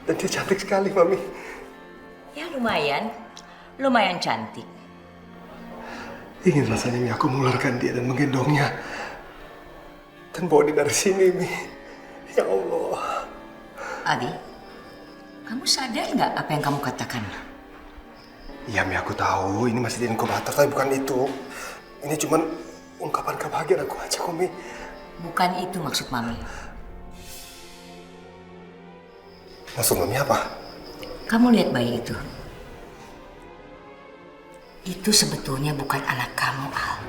Dan dia cantik sekali, Mami. Ya lumayan cantik. Ingin rasanya Mi aku mengeluarkan dia dan menggendongnya. Dan bawa dia dari sini, Mi. Ya Allah. Adi, kamu sadar nggak apa yang kamu katakan? Iya, Mi, aku tahu ini masih di inkubator, tapi bukan itu. Ini cuman ungkapan kebahagiaan aku aja kok, Mi. Bukan itu maksud Mami. Maksud Mami apa? Kamu lihat bayi itu. Itu sebetulnya bukan anak kamu, Al.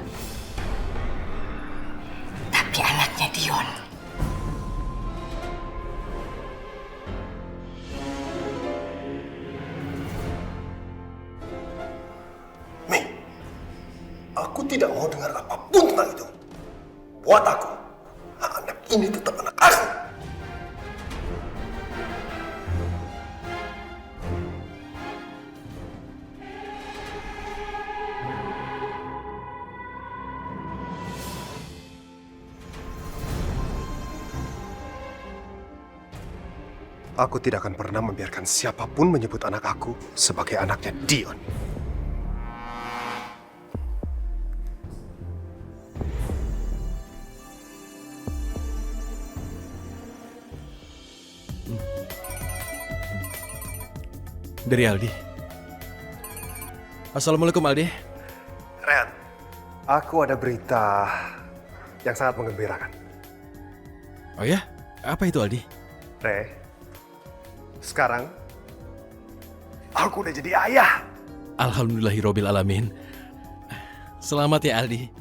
Tapi anaknya Dion. Mi, aku tidak mau dengar apapun tentang itu. Buat aku, anak ini tetap anak aku. Aku tidak akan pernah membiarkan siapapun menyebut anak aku sebagai anaknya Dion. Dari Aldi. Assalamualaikum Aldi. Rehan, aku ada berita yang sangat menggembirakan. Oh ya? Apa itu Aldi? Re, sekarang aku udah jadi ayah. Alhamdulillahirobbil alamin. Selamat ya Aldi.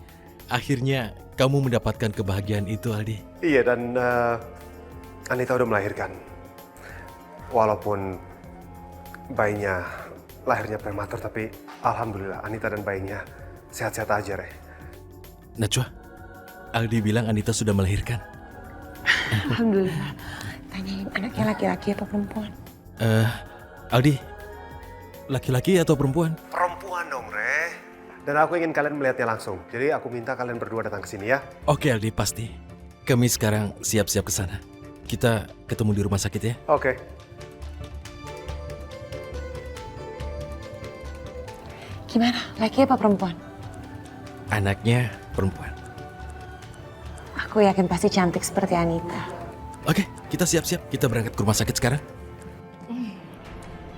Akhirnya kamu mendapatkan kebahagiaan itu Aldi. Iya, dan Anita udah melahirkan. Walaupun bayinya lahirnya prematur, tapi alhamdulillah Anita dan bayinya sehat-sehat aja, Re. Najwa, Aldi bilang Anita sudah melahirkan. Alhamdulillah. Tanyain anaknya laki-laki atau perempuan? Aldi, laki-laki atau perempuan? Perempuan dong, Re. Dan aku ingin kalian melihatnya langsung. Jadi aku minta kalian berdua datang ke sini ya. Oke Aldi, pasti. Kami sekarang siap-siap ke sana. Kita ketemu di rumah sakit ya. Oke. Gimana? Laki apa perempuan? Anaknya perempuan. Aku yakin pasti cantik seperti Anita. Oke, kita siap-siap. Kita berangkat ke rumah sakit sekarang.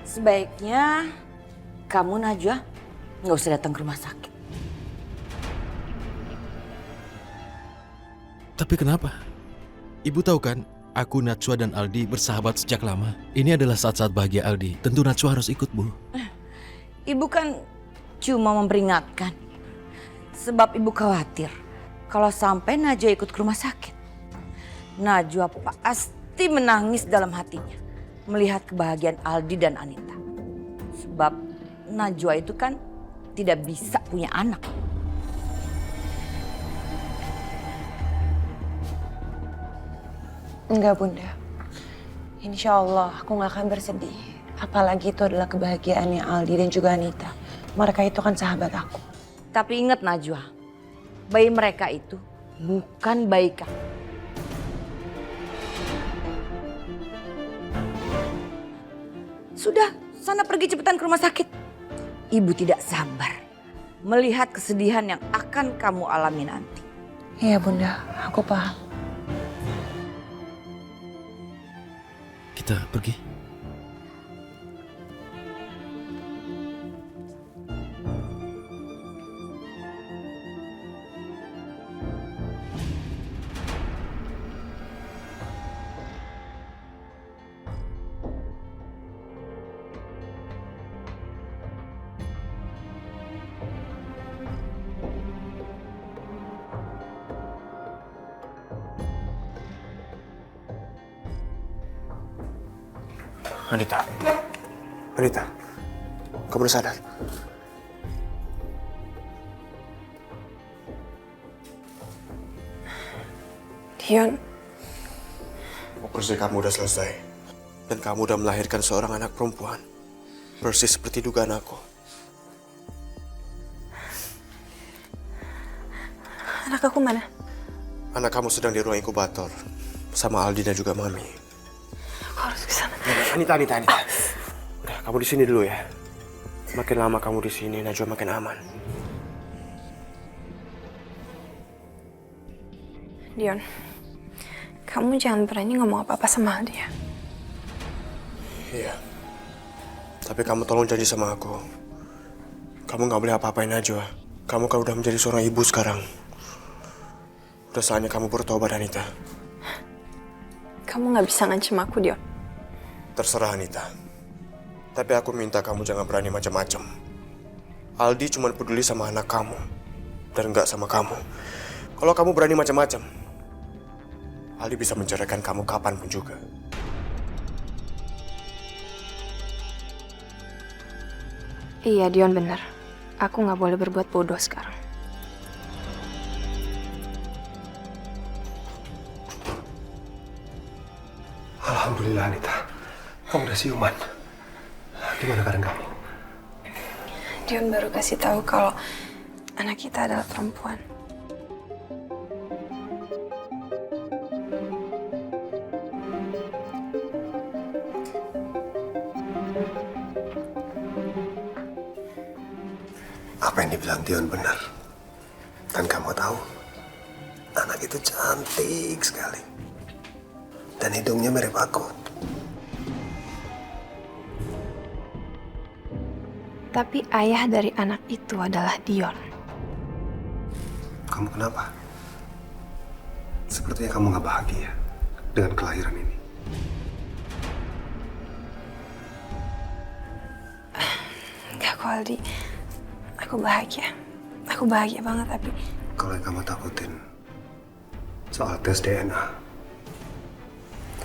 Sebaiknya kamu Najwa nggak usah datang ke rumah sakit. Tapi kenapa? Ibu tahu kan, aku, Najwa, dan Aldi bersahabat sejak lama. Ini adalah saat-saat bahagia Aldi. Tentu Najwa harus ikut, Bu. Ibu kan cuma memperingatkan. Sebab ibu khawatir kalau sampai Najwa ikut ke rumah sakit. Najwa pasti menangis dalam hatinya melihat kebahagiaan Aldi dan Anita. Sebab Najwa itu kan tidak bisa punya anak. Enggak, Bunda. Insya Allah aku nggak akan bersedih. Apalagi itu adalah kebahagiaannya Aldi dan juga Anita. Mereka itu kan sahabat aku. Tapi ingat Najwa, bayi mereka itu bukan bayi kamu. Sudah, sana pergi cepetan ke rumah sakit. Ibu tidak sabar melihat kesedihan yang akan kamu alami nanti. Iya, Bunda. Aku paham. Kita pergi. Anita. Anita, kamu udah sadar? Dion, Operasi kamu udah selesai. Dan kamu udah melahirkan seorang anak perempuan. Persis seperti dugaan aku. anak aku mana? Anak kamu sedang di ruang inkubator. Sama Aldi dan juga Mami. Aku harus ke sana. Anita. Udah, kamu di sini dulu ya. Makin lama kamu di sini, Najwa makin aman. Dion, kamu jangan berani ngomong apa-apa sama Aldi ya. Iya. Tapi kamu tolong janji sama aku. Kamu gak boleh apa-apain Najwa. Kamu kan udah menjadi seorang ibu sekarang. Udah saatnya kamu bertobat, Anita. Kamu gak bisa ngancem aku, Dion. Terserah, Anita. Tapi aku minta kamu jangan berani macam-macam. Aldi cuma peduli sama anak kamu. Dan gak sama kamu. Kalau kamu berani macam-macam, Aldi bisa menceraikan kamu kapanpun juga. Iya, Dion bener. Aku gak boleh berbuat bodoh sekarang. Alhamdulillah, Anita. Kamu udah siuman. Gimana keadaan kamu? Dion baru kasih tahu kalau anak kita adalah perempuan. Apa yang dibilang Dion benar. Dan kamu tahu, anak itu cantik sekali. Dan hidungnya mirip aku. Tapi ayah dari anak itu adalah Dion. Kamu kenapa? Sepertinya kamu gak bahagia dengan kelahiran ini. Enggak kok, Aldi. Aku bahagia. Aku bahagia banget, tapi... Kalau yang kamu takutin soal tes DNA,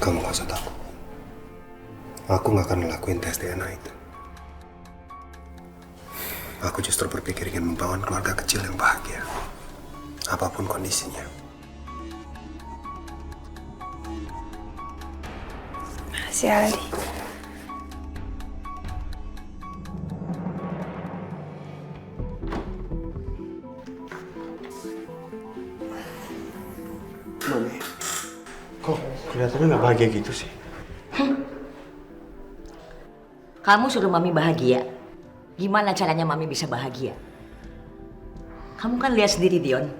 kamu gak usah takut. Aku gak akan ngelakuin tes DNA itu. Aku justru berpikir ingin membangun keluarga kecil yang bahagia. Apapun kondisinya. Makasih, Aldi. Mami, kok kelihatannya nggak bahagia gitu sih? Kamu suruh Mami bahagia. Gimana caranya Mami bisa bahagia? Kamu kan lihat sendiri, Dion.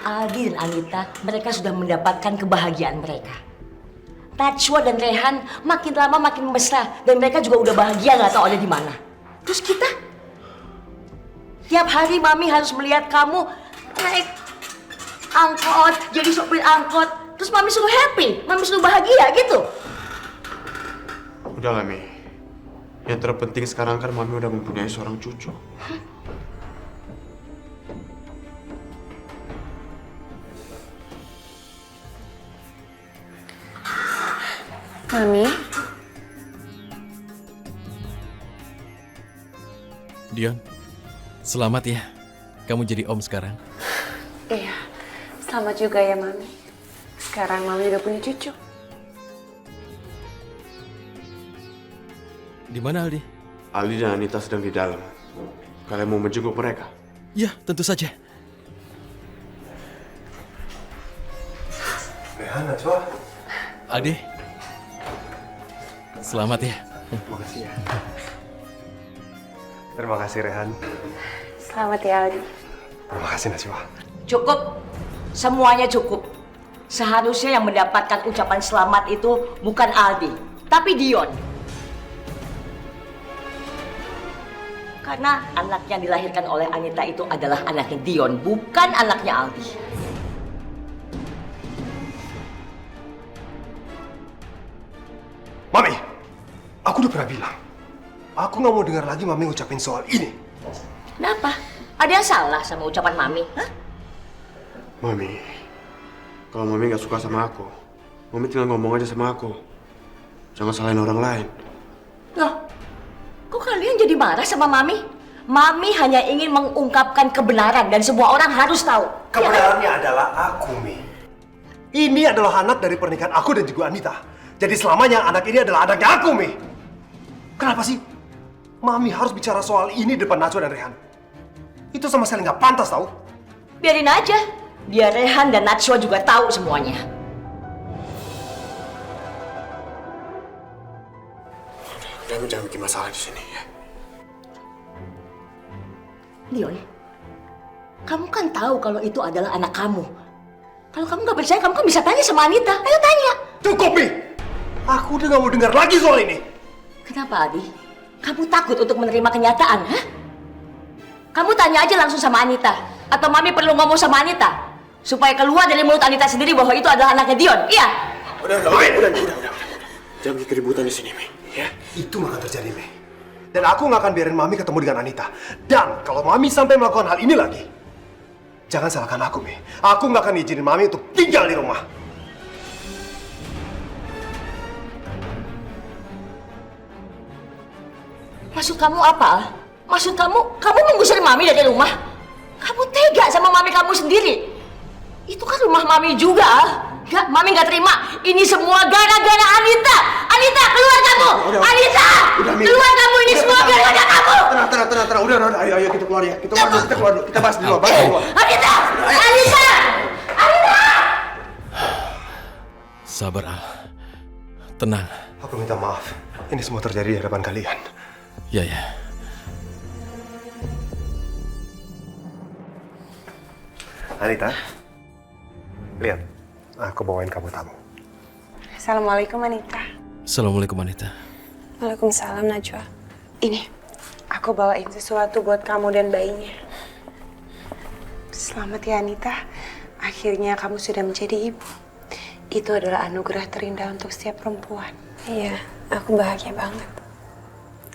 Aldi dan Anita, mereka sudah mendapatkan kebahagiaan mereka. Najwa dan Rehan makin lama makin mesra. Dan mereka juga udah bahagia, nggak tahu ada di mana. Terus kita? Tiap hari Mami harus melihat kamu naik angkot, jadi sopir angkot. Terus Mami suruh happy, Mami suruh bahagia gitu. Udahlah, Mi. Yang terpenting sekarang kan Mami udah mempunyai seorang cucu. Mami, Dion, selamat ya. Kamu jadi om sekarang. iya. Selamat juga ya, Mami. Sekarang Mami udah punya cucu. Di mana Aldi? Aldi dan Anita sedang di dalam. Kalian mau menjenguk mereka? Ya, tentu saja. Rehan, Najwa. Aldi, selamat ya. Terima kasih ya. Terima kasih, Rehan. Selamat ya, Aldi. Terima kasih, Najwa. Cukup, semuanya cukup. Seharusnya yang mendapatkan ucapan selamat itu bukan Aldi, tapi Dion. Karena anak yang dilahirkan oleh Anita itu adalah anaknya Dion, bukan anaknya Aldi. Mami, aku udah pernah bilang. Aku nggak mau dengar lagi Mami ngucapin soal ini. Kenapa? Ada yang salah sama ucapan Mami? Hah? Mami, kalau Mami nggak suka sama aku, Mami tinggal ngomong aja sama aku. Jangan salahin orang lain. Loh, kok kalian jadi marah sama Mami? Mami hanya ingin mengungkapkan kebenaran dan semua orang harus tahu. Kebenarannya adalah aku, Mi. Ini adalah anak dari pernikahan aku dan juga Anita. Jadi selamanya anak ini adalah anaknya aku, Mi. Kenapa sih Mami harus bicara soal ini di depan Najwa dan Rehan? Itu sama sekali nggak pantas, tahu? Biarin aja, biar Rehan dan Najwa juga tahu semuanya. Kamu jangan bikin masalah di sini ya. Dion, kamu kan tahu kalau itu adalah anak kamu. Kalau kamu nggak percaya, kamu kan bisa tanya sama Anita. Ayo tanya. Cukup, Mi! Aku udah gak mau dengar lagi soal ini. Kenapa, Adi? Kamu takut untuk menerima kenyataan, ha? Kamu tanya aja langsung sama Anita. Atau Mami perlu ngomong sama Anita? Supaya keluar dari mulut Anita sendiri bahwa itu adalah anaknya Dion. Iya? Udah. Jangan bikin keributan di sini, Mi. Ya? Itu gak akan terjadi, Mi. Dan aku gak akan biarin Mami ketemu dengan Anita. Dan kalau Mami sampai melakukan hal ini lagi, jangan salahkan aku, Mi. Aku gak akan izinin Mami untuk tinggal di rumah. Maksud kamu apa? Maksud kamu mengusir Mami dari rumah? Kamu tega sama Mami kamu sendiri? Itu kan rumah Mami juga. Enggak, Mami nggak terima. Ini semua gara-gara Anita. Anita, keluar kamu! Anita! Keluar kamu, ini semua gara-gara kamu! Tenang. Udah. Ayo kita keluar ya. Kita keluar dulu. Kita bahas di luar. Anita! Sabar, Al. Tenang. Aku minta maaf. Ini semua terjadi di hadapan kalian. Ya. Anita, lihat. Aku bawain kamu tamu. Assalamualaikum Anita. Assalamualaikum, Anita. Waalaikumsalam Najwa. Ini, aku bawain sesuatu buat kamu dan bayinya. Selamat ya Anita. Akhirnya kamu sudah menjadi ibu. Itu adalah anugerah terindah untuk setiap perempuan. Iya, aku bahagia banget.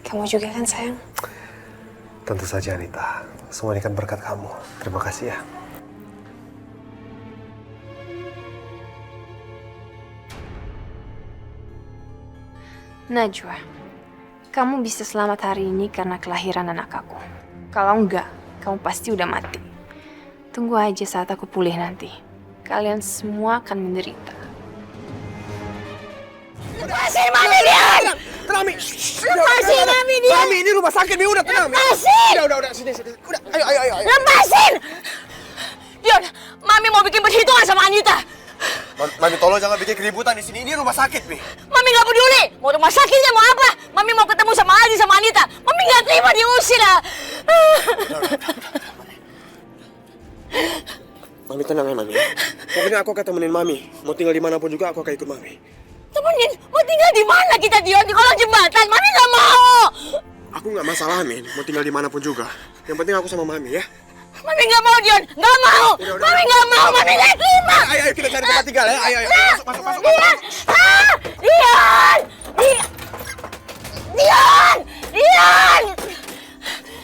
Kamu juga kan sayang? Tentu saja, Anita. Semua ini kan berkat kamu. Terima kasih ya. Najwa, kamu bisa selamat hari ini karena kelahiran anak aku. Kalau enggak, kamu pasti udah mati. Tunggu aja saat aku pulih nanti. Kalian semua akan menderita. Lepasin Mami Dion! Tenang, Mi. Lepasin Mami Dion! Mami, ini rumah sakit, Mi. Udah, tenang, Mi. Lepasin! Udah. Sini. Udah, ayo. Lepasin! Dion, Mami mau bikin perhitungan sama Anita. Mami, tolong jangan bikin keributan di sini. Ini rumah sakit, Mi. Mami nggak peduli. Mau rumah sakitnya mau apa? Mami mau ketemu sama Aldi sama Anita. Mami nggak terima diusir lah. Mami tenang ya, Mami. Pokoknya aku akan temenin Mami. Mau tinggal dimanapun juga aku akan ikut Mami. Temenin? Mau tinggal di mana kita, Dion? Di kolong jembatan? Mami nggak mau. Aku nggak masalah, Min. Mau tinggal dimanapun juga. Yang penting aku sama Mami ya. Mami nggak mau, Dion. Nggak mau. Mami nggak mau. Mami nggak terima. Ayo kita cari tempat tinggal ya. Ayo. Masuk. Dion!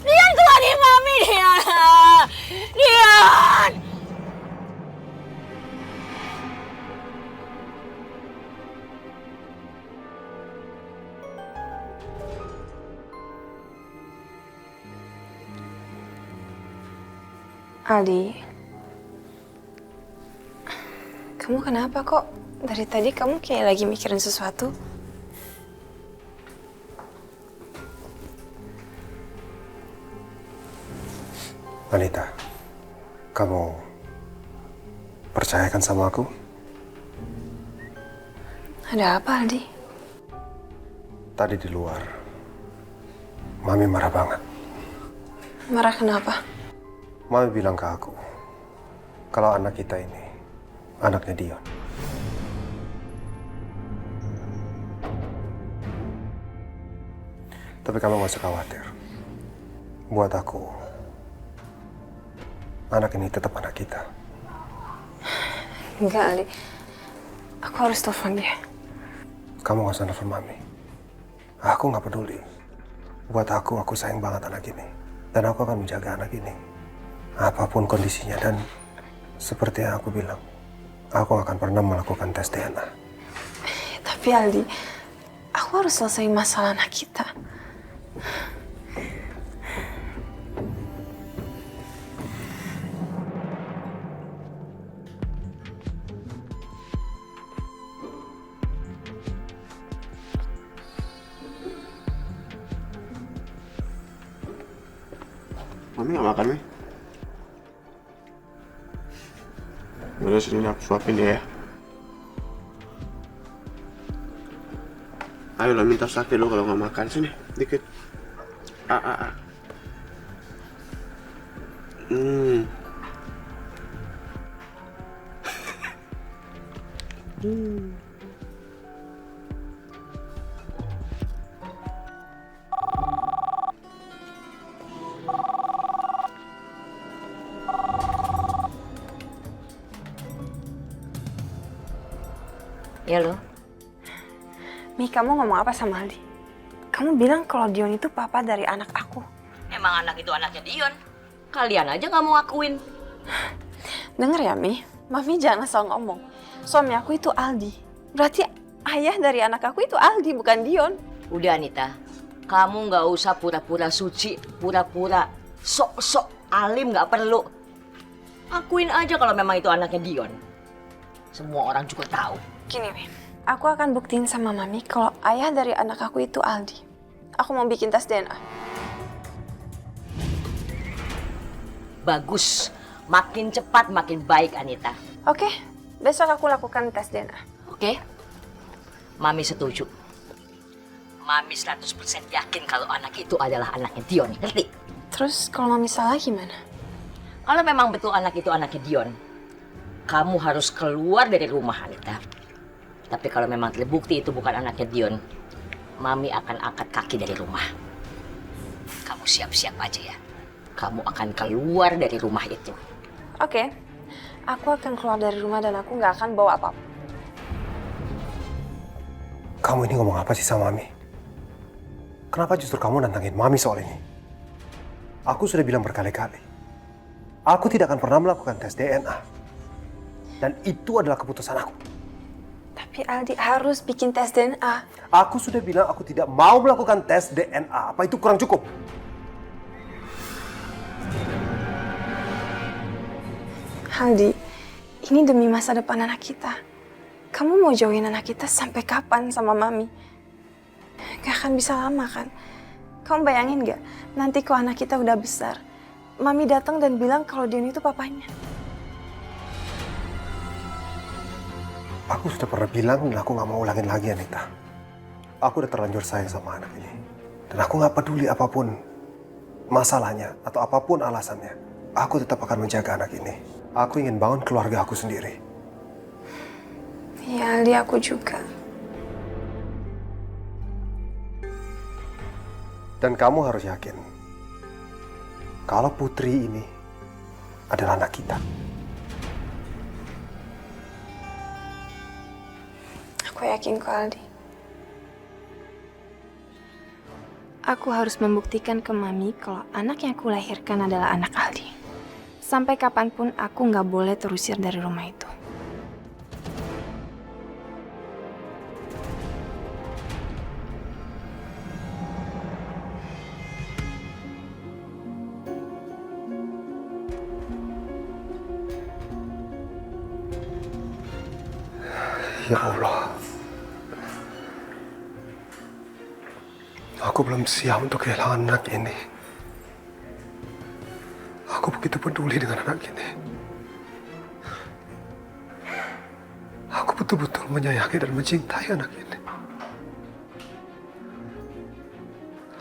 Dion, keluarin Mami, Dion! Aldi, kamu kenapa kok? Dari tadi kamu kayak lagi mikirin sesuatu. Anita, kamu percayakan sama aku? Ada apa, Aldi? Tadi di luar, Mami marah banget. Marah kenapa? Mami bilang ke aku, kalau anak kita ini, anaknya Dion. Tapi kamu gak usah khawatir. Buat aku, anak ini tetap anak kita. Enggak, Aldi. Aku harus telepon dia. Kamu gak usah nelfon Mami. Aku gak peduli. Buat aku sayang banget anak ini. Dan aku akan menjaga anak ini. Apapun kondisinya, dan seperti yang aku bilang, aku akan pernah melakukan tes DNA. Tapi Aldi, aku harus selesai masalah anak kita. Mami nggak makan, Mi? Udah sini aku suapin dia ya. Ayolah minta sakit lo kalau nggak makan. Sini, dikit. Ya lo, Mi, kamu ngomong apa sama Aldi? Kamu bilang kalau Dion itu papa dari anak aku. emang anak itu anaknya Dion. Kalian aja nggak mau ngakuin. Dengar ya, Mi. Mami jangan asal ngomong. Suami aku itu Aldi. Berarti ayah dari anak aku itu Aldi, bukan Dion. Udah Anita, kamu nggak usah pura-pura suci, pura-pura sok-sok alim, nggak perlu. Akuin aja kalau memang itu anaknya Dion. Semua orang juga tahu. Gini, Mi. Aku akan buktiin sama Mami kalau ayah dari anak aku itu Aldi. Aku mau bikin tes DNA. Bagus, makin cepat makin baik Anita. Oke, besok aku lakukan tes DNA. Oke? Mami setuju. Mami 100% yakin kalau anak itu adalah anaknya Dion, ngerti? Terus kalau Mami salah gimana? Kalau memang betul anak itu anaknya Dion, kamu harus keluar dari rumah Anita. Tapi kalau memang terbukti itu bukan anaknya Dion, Mami akan angkat kaki dari rumah. Kamu siap-siap aja ya. Kamu akan keluar dari rumah itu. Oke, aku akan keluar dari rumah dan aku nggak akan bawa apa-apa. Kamu ini ngomong apa sih sama Mami? Kenapa justru kamu nantangin Mami soal ini? Aku sudah bilang berkali-kali. Aku tidak akan pernah melakukan tes DNA. Dan itu adalah keputusan aku. Tapi Aldi harus bikin tes DNA. Aku sudah bilang aku tidak mau melakukan tes DNA. Apa itu kurang cukup? Aldi, ini demi masa depan anak kita. Kamu mau jauhin anak kita sampai kapan sama Mami? Gak akan bisa lama kan? Kamu bayangin gak? Nanti kalau anak kita udah besar, Mami datang dan bilang kalau Dion itu papanya. Aku sudah pernah bilang dan aku gak mau ulangin lagi, Anita. Aku udah terlanjur sayang sama anak ini. Dan aku gak peduli apapun masalahnya atau apapun alasannya. Aku tetap akan menjaga anak ini. Aku ingin bangun keluarga aku sendiri. Ya, Aldi, aku juga. Dan kamu harus yakin kalau Putri ini adalah anak kita. Aku yakin kok, Aldi. Aku harus membuktikan ke Mami kalau anak yang aku lahirkan adalah anak Aldi. Sampai kapanpun aku nggak boleh terusir dari rumah itu. Ya Allah. Aku belum siap untuk kehilangan anak ini. Aku begitu peduli dengan anak ini. Aku betul-betul menyayangi dan mencintai anak ini.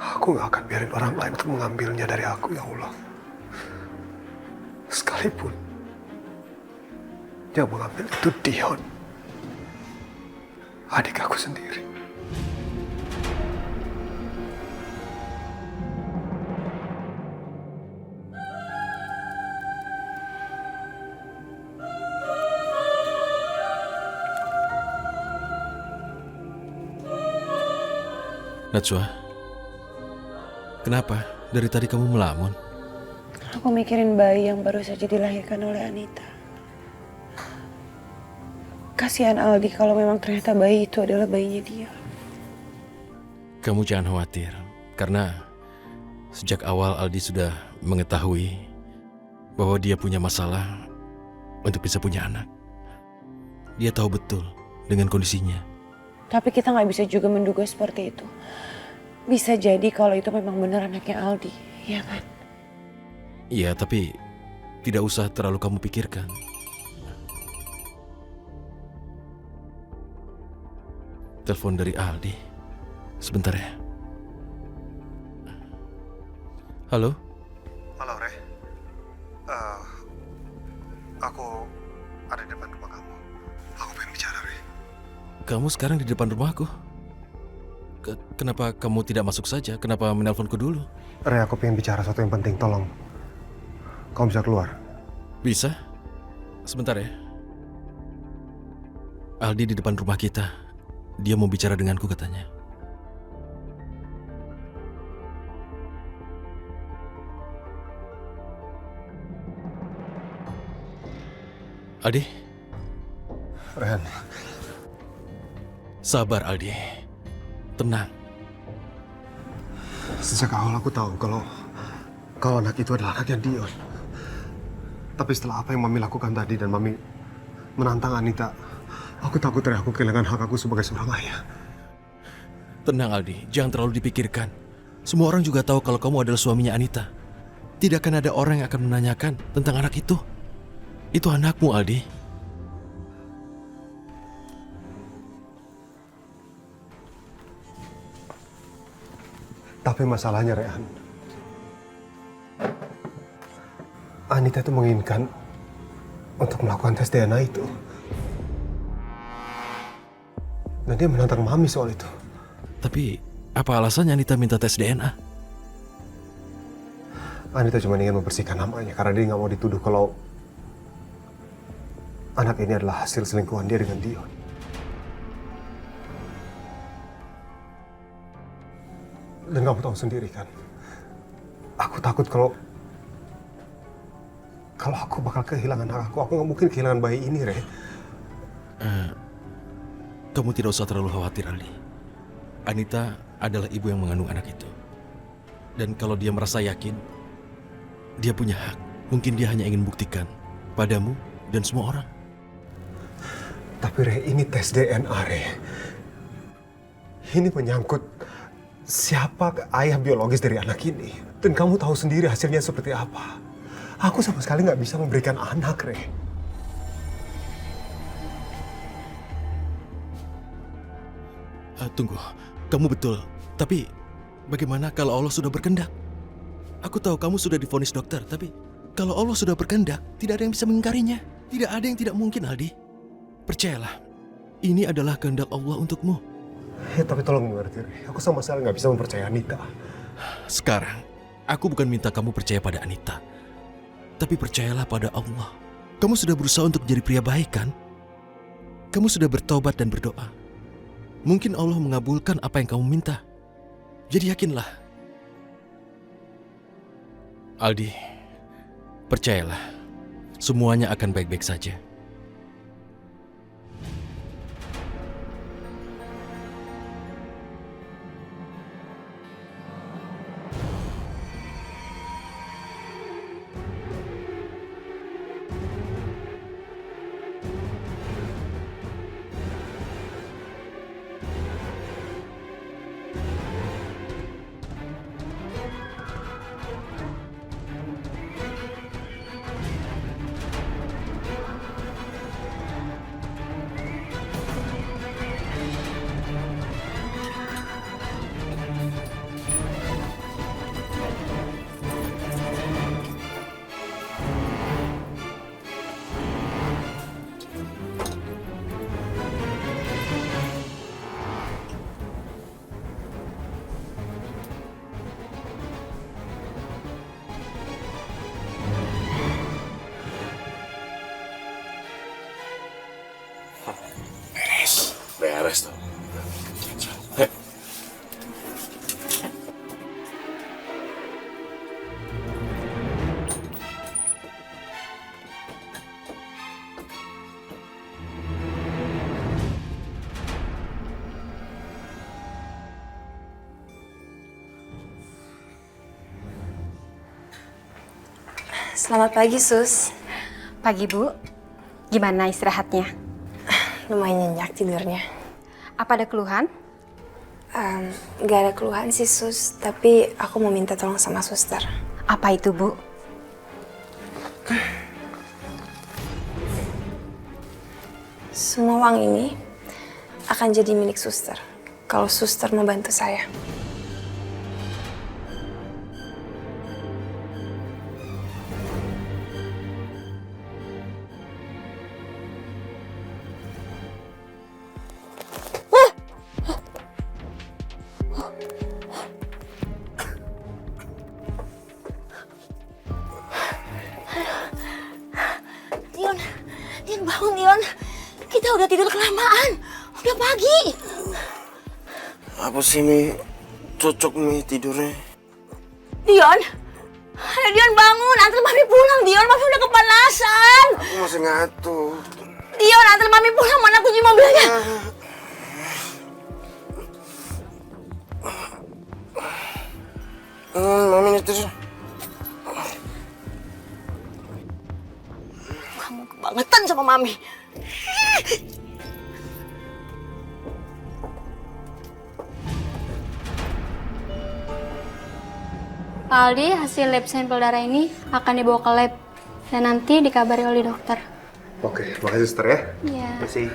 Aku gak akan biarin orang lain untuk mengambilnya dari aku, ya Allah. Sekalipun yang mengambil itu Dion, adik aku sendiri. Najwa, kenapa dari tadi kamu melamun? Aku mikirin bayi yang baru saja dilahirkan oleh Anita. Kasihan Aldi kalau memang ternyata bayi itu adalah bayinya dia. Kamu jangan khawatir, karena sejak awal Aldi sudah mengetahui bahwa dia punya masalah untuk bisa punya anak. Dia tahu betul dengan kondisinya. Tapi kita nggak bisa juga menduga seperti itu. Bisa jadi kalau itu memang benar anaknya Aldi, ya kan? Iya, tapi tidak usah terlalu kamu pikirkan. Telepon dari Aldi. Sebentar ya. Halo? Halo, Re. Aku ada di depan rumah kamu. Aku pengen bicara, Re. Kamu sekarang di depan rumahku. Kenapa kamu tidak masuk saja? Kenapa menelponku dulu? Re, aku pengen bicara sesuatu yang penting. Tolong, kamu bisa keluar. Bisa? Sebentar ya. Aldi di depan rumah kita. Dia mau bicara denganku katanya. Aldi? Ren, Sabar Aldi. Tenang. sejak awal aku tahu kalau anak itu adalah anaknya Dion. Tapi setelah apa yang Mami lakukan tadi dan Mami menantang Anita, aku takut Re, aku kehilangan hak aku sebagai seorang ayah. Tenang Aldi, jangan terlalu dipikirkan. Semua orang juga tahu kalau kamu adalah suaminya Anita. Tidak akan ada orang yang akan menanyakan tentang anak itu. Itu anakmu Aldi. Tapi masalahnya, Rehan, Anita itu menginginkan untuk melakukan tes DNA itu. Dan dia menantang Mami soal itu. Tapi apa alasannya Anita minta tes DNA? Anita cuma ingin membersihkan namanya karena dia nggak mau dituduh kalau anak ini adalah hasil selingkuhan dia dengan Dion. Dan kamu tahu sendiri kan, aku takut kalau aku bakal kehilangan hak aku nggak mungkin kehilangan bayi ini, Re. Kamu tidak usah terlalu khawatir, Aldi. Anita adalah ibu yang mengandung anak itu. Dan kalau dia merasa yakin, dia punya hak. Mungkin dia hanya ingin buktikan padamu dan semua orang. Tapi Re, ini tes DNA, Re. Ini menyangkut siapa ayah biologis dari anak ini. Dan kamu tahu sendiri hasilnya seperti apa. Aku sama sekali nggak bisa memberikan anak, Re. Tunggu, kamu betul. Tapi bagaimana kalau Allah sudah berkehendak? Aku tahu kamu sudah divonis dokter, tapi kalau Allah sudah berkehendak, tidak ada yang bisa mengingkarinya. Tidak ada yang tidak mungkin, Aldi. Percayalah, ini adalah kehendak Allah untukmu. Ya, tapi tolong mengerti, Re. Aku sama sekali nggak bisa mempercayai Anita. Sekarang, aku bukan minta kamu percaya pada Anita. Tapi percayalah pada Allah. Kamu sudah berusaha untuk menjadi pria baik, kan? Kamu sudah bertobat dan berdoa. Mungkin Allah mengabulkan apa yang kamu minta. Jadi yakinlah. Aldi, percayalah. Semuanya akan baik-baik saja. Beres tuh. Heh. Selamat pagi, Sus. Pagi, Bu. Gimana istirahatnya? Lumayan nyenyak tidurnya. Apa ada keluhan? Gak ada keluhan sih, Sus. Tapi aku mau minta tolong sama suster. Apa itu, Bu? Semua uang ini akan jadi milik suster. kalau suster mau bantu saya. Dion, Dion bangun Dion. Kita udah tidur kelamaan. Udah pagi. Apa sih Mi? Cocok Mi tidurnya. Dion, ayo Dion bangun. Antar Mami pulang Dion. Mami udah kepanasan. Aku masih ngantuk. Dion, antar Mami pulang. Mana kunci mobilnya? Mami nyetir. Kamu kebangetan sama Mami. Pak Aldi, hasil lab sampel darah ini akan dibawa ke lab dan nanti dikabari oleh dokter. Oke, makasih suster ya. Iya. Makasih.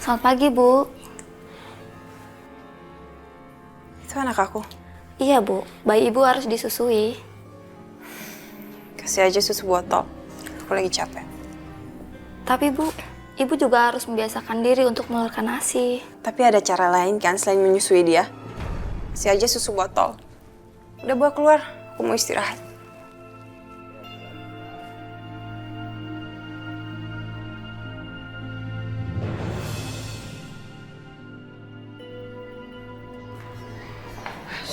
Selamat pagi, Bu. Itu anak aku. Iya, Bu. Bayi Ibu harus disusui. Kasih aja susu botol. Aku lagi capek. Tapi, Bu, Ibu juga harus membiasakan diri untuk mengeluarkan ASI. Tapi ada cara lain kan selain menyusui dia. Kasih aja susu botol. Udah bawa keluar. Aku mau istirahat.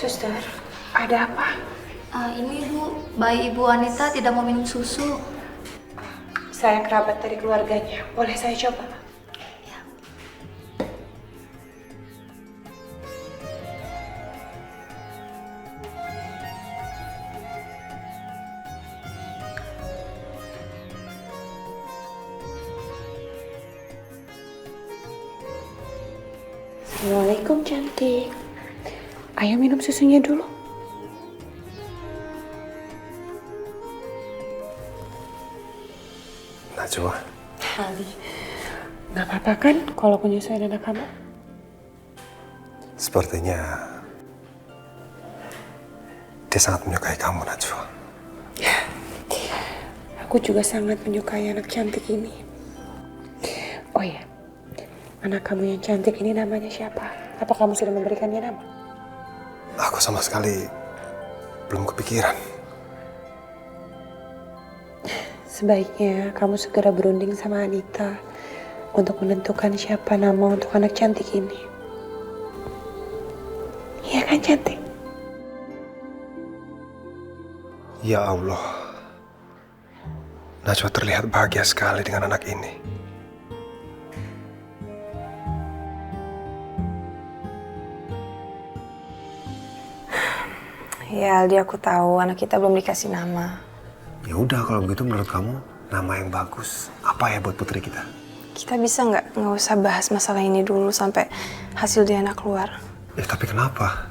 Suster, ada apa? Ini, Bu, bayi Ibu Anita tidak mau minum susu. Saya kerabat dari keluarganya. Boleh saya coba? Assalamualaikum cantik. Ayo minum susunya dulu. Najwa. Ali, nggak apa-apa kan kalau aku nyusahin anak kamu? Sepertinya dia sangat menyukai kamu, Najwa. Aku juga sangat menyukai anak cantik ini. Oh ya, anak kamu yang cantik ini namanya siapa? Apa kamu sudah memberikannya nama? Aku sama sekali belum kepikiran. Sebaiknya kamu segera berunding sama Anita untuk menentukan siapa nama untuk anak cantik ini. Iya kan cantik? Ya Allah, Najwa terlihat bahagia sekali dengan anak ini. Ya Aldi, aku tahu anak kita belum dikasih nama. Ya udah, kalau begitu menurut kamu nama yang bagus apa ya buat putri kita? Kita bisa nggak usah bahas masalah ini dulu sampai hasil DNA keluar. Tapi kenapa?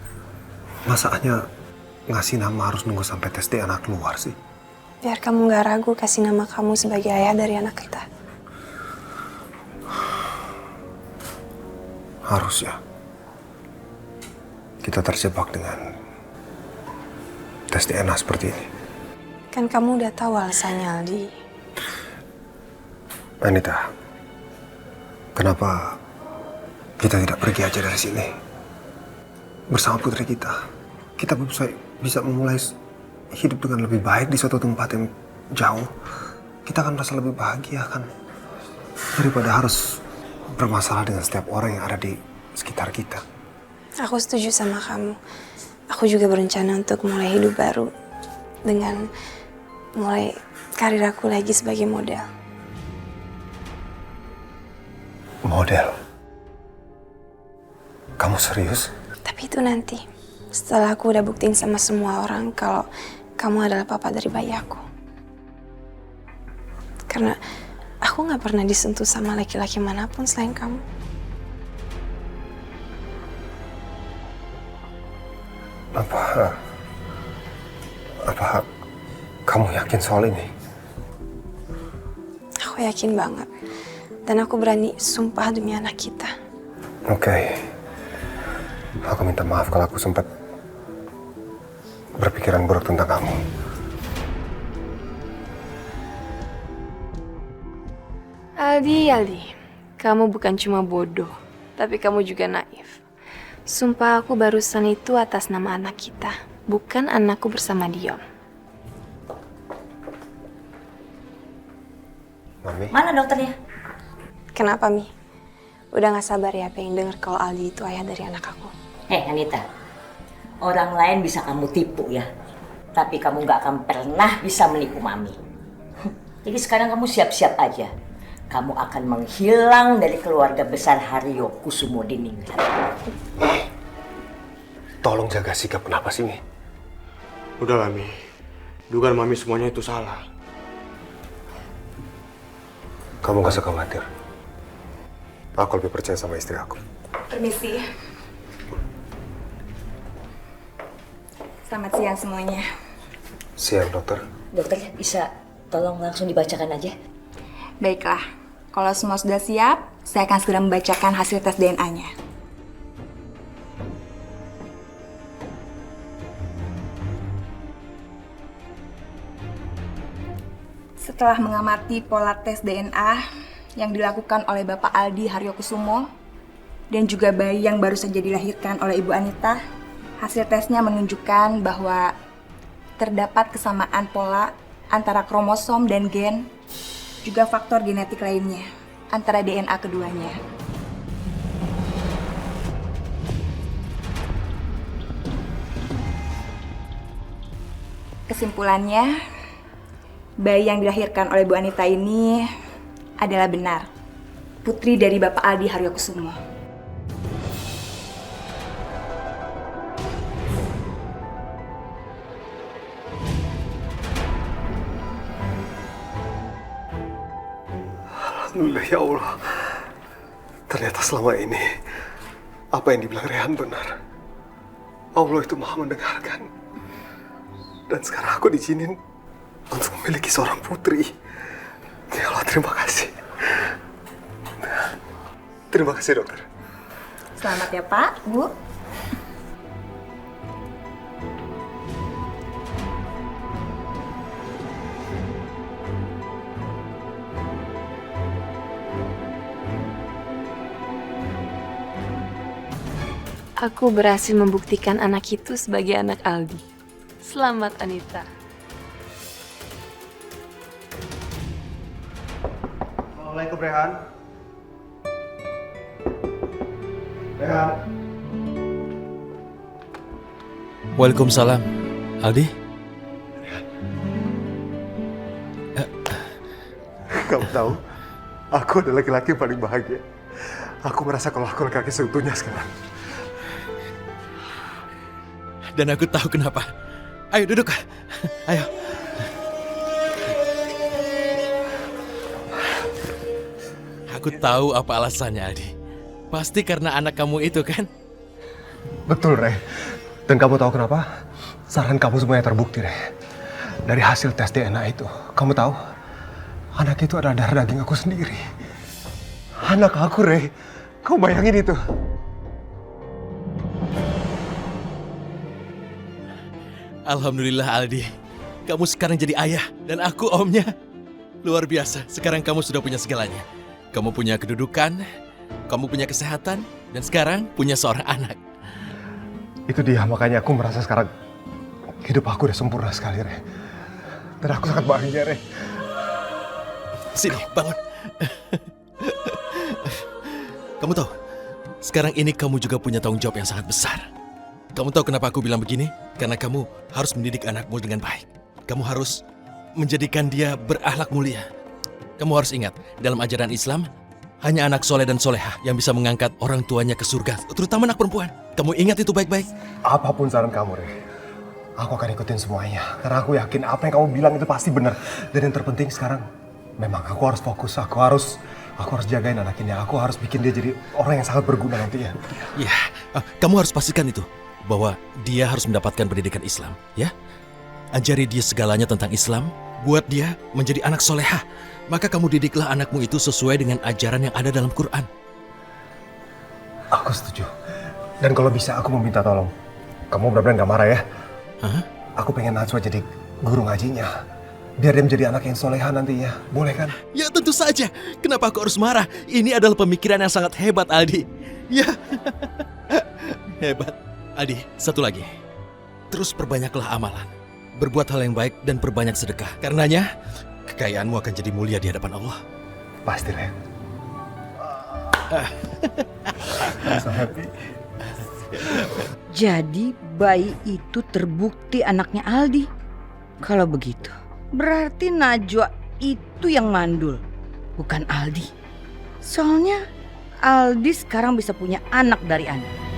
Masa hanya ngasih nama harus nunggu sampai tes DNA keluar sih? Biar kamu nggak ragu kasih nama kamu sebagai ayah dari anak kita. Harus ya. Kita terjebak dengan tes DNA seperti ini. Kan kamu udah tahu alasannya, Aldi. Anita, kenapa kita tidak pergi aja dari sini? Bersama putri kita. Kita bisa memulai hidup dengan lebih baik di suatu tempat yang jauh, kita akan merasa lebih bahagia kan? Daripada harus bermasalah dengan setiap orang yang ada di sekitar kita. Aku setuju sama kamu. Aku juga berencana untuk mulai hidup baru dengan mulai karir aku lagi sebagai model. Model? Kamu serius? Tapi itu nanti, setelah aku udah buktiin sama semua orang kalau kamu adalah papa dari bayi aku. Karena aku gak pernah disentuh sama laki-laki manapun selain kamu. Apa kamu yakin soal ini? Aku yakin banget. Dan aku berani sumpah demi anak kita. Oke. Aku minta maaf kalau aku sempat berpikiran buruk tentang kamu. Aldi, kamu bukan cuma bodoh, tapi kamu juga naif. Sumpah aku barusan itu atas nama anak kita, bukan anakku bersama Dion. Mami? Mana dokternya? Kenapa, Mi? Udah gak sabar ya pengen denger kalau Aldi itu ayah dari anak aku. Anita, orang lain bisa kamu tipu ya, tapi kamu gak akan pernah bisa menipu Mami. Jadi sekarang kamu siap-siap aja. Kamu akan menghilang dari keluarga besar Haryo Kusumo Diningrat. Tolong jaga sikap, kenapa sih, Mi? Udahlah, Mi. Dugaan Mami semuanya itu salah. Kamu gak usah khawatir. Aku lebih percaya sama istri aku. Permisi. Selamat siang semuanya. Siang, dokter. Dokter bisa tolong langsung dibacakan aja. Baiklah, kalau semua sudah siap, saya akan segera membacakan hasil tes DNA-nya. Setelah mengamati pola tes DNA yang dilakukan oleh Bapak Aldi Haryokusumo dan juga bayi yang baru saja dilahirkan oleh Ibu Anita, hasil tesnya menunjukkan bahwa terdapat kesamaan pola antara kromosom dan gen, juga faktor genetik lainnya antara DNA keduanya. Kesimpulannya, bayi yang dilahirkan oleh Bu Anita ini adalah benar putri dari Bapak Aldi Haryokusumo. Alhamdulillah, ya Allah. Ternyata selama ini apa yang dibilang Rehan benar. Allah itu maha mendengarkan. Dan sekarang aku diizinin untuk memiliki seorang putri. Ya Allah, terima kasih. Terima kasih, dokter. Selamat ya Pak, Bu. Aku berhasil membuktikan anak itu sebagai anak Aldi. Selamat, Anita. Assalamualaikum, Rehan. Rehan. Waalaikumsalam. Aldi? Kamu tahu, aku adalah laki-laki yang paling bahagia. Aku merasa kalau aku laki-laki seutuhnya sekarang. Dan aku tahu kenapa. Ayo duduk. Ayo. Aku tahu apa alasannya, Aldi. Pasti karena anak kamu itu, kan? Betul, Re. Dan kamu tahu kenapa? Saran kamu semuanya terbukti, Re. Dari hasil tes DNA itu, kamu tahu? Anak itu adalah darah daging aku sendiri. Anak aku, Re. Kau bayangin itu. Alhamdulillah, Aldi. Kamu sekarang jadi ayah dan aku omnya. Luar biasa, sekarang kamu sudah punya segalanya. Kamu punya kedudukan, kamu punya kesehatan, dan sekarang punya seorang anak. Itu dia, makanya aku merasa sekarang Hidup aku udah sempurna sekali, Re. Dan aku sangat bahagia, Re. Sini, bangun. Kamu tahu, sekarang ini kamu juga punya tanggung jawab yang sangat besar. Kamu tahu kenapa aku bilang begini? Karena kamu harus mendidik anakmu dengan baik. Kamu harus menjadikan dia berakhlak mulia. Kamu harus ingat, dalam ajaran Islam, hanya anak soleh dan solehah yang bisa mengangkat orang tuanya ke surga, terutama anak perempuan. Kamu ingat itu baik-baik. Apapun saran kamu, Re, aku akan ikutin semuanya. Karena aku yakin apa yang kamu bilang itu pasti benar. Dan yang terpenting sekarang, memang aku harus fokus. Aku harus jagain anak ini. Aku harus bikin dia jadi orang yang sangat berguna nantinya. Ya, kamu harus pastikan itu, bahwa dia harus mendapatkan pendidikan Islam, ya. Ajari dia segalanya tentang Islam, buat dia menjadi anak solehah. Maka kamu didiklah anakmu itu sesuai dengan ajaran yang ada dalam Quran. Aku setuju. Dan kalau bisa aku meminta tolong. Kamu benar-benar gak marah ya? Hah? Aku pengen Najwa jadi guru ngajinya. Biar dia menjadi anak yang soleha nantinya. Boleh kan? Ya tentu saja. Kenapa aku harus marah? Ini adalah pemikiran yang sangat hebat, Aldi. Ya. Hebat. Aldi, satu lagi. Terus perbanyaklah amalan. Berbuat hal yang baik dan perbanyak sedekah. Karenanya, kekayaanmu akan jadi mulia di hadapan Allah. Pasti, Ren. I'm so happy. Jadi bayi itu terbukti anaknya Aldi. Kalau begitu, berarti Najwa itu yang mandul, bukan Aldi. Soalnya Aldi sekarang bisa punya anak dari Andi.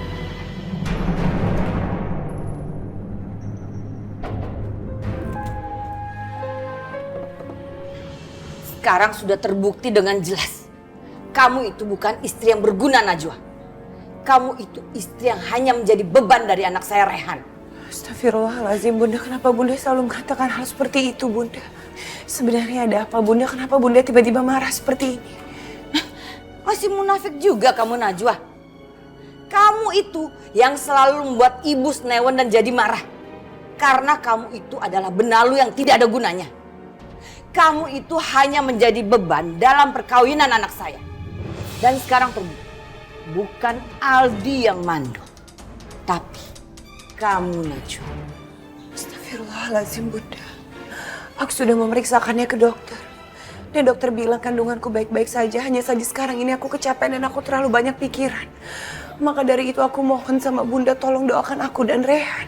Sekarang sudah terbukti dengan jelas. Kamu itu bukan istri yang berguna, Najwa. Kamu itu istri yang hanya menjadi beban dari anak saya, Rehan. Astagfirullahaladzim, Bunda. Kenapa Bunda selalu mengatakan hal seperti itu, Bunda? Sebenarnya ada apa, Bunda? Kenapa Bunda tiba-tiba marah seperti ini? Masih munafik juga kamu, Najwa. Kamu itu yang selalu membuat ibu senewan dan jadi marah. Karena kamu itu adalah benalu yang tidak ada gunanya. Kamu itu hanya menjadi beban dalam perkawinan anak saya. Dan sekarang terbukti, bukan Aldi yang mandul, tapi kamu, Najwa. Astagfirullahaladzim, Bunda. Aku sudah memeriksakannya ke dokter. Dan dokter bilang kandunganku baik-baik saja. Hanya saja sekarang ini aku kecapean dan aku terlalu banyak pikiran. Maka dari itu aku mohon sama Bunda tolong doakan aku dan Rehan.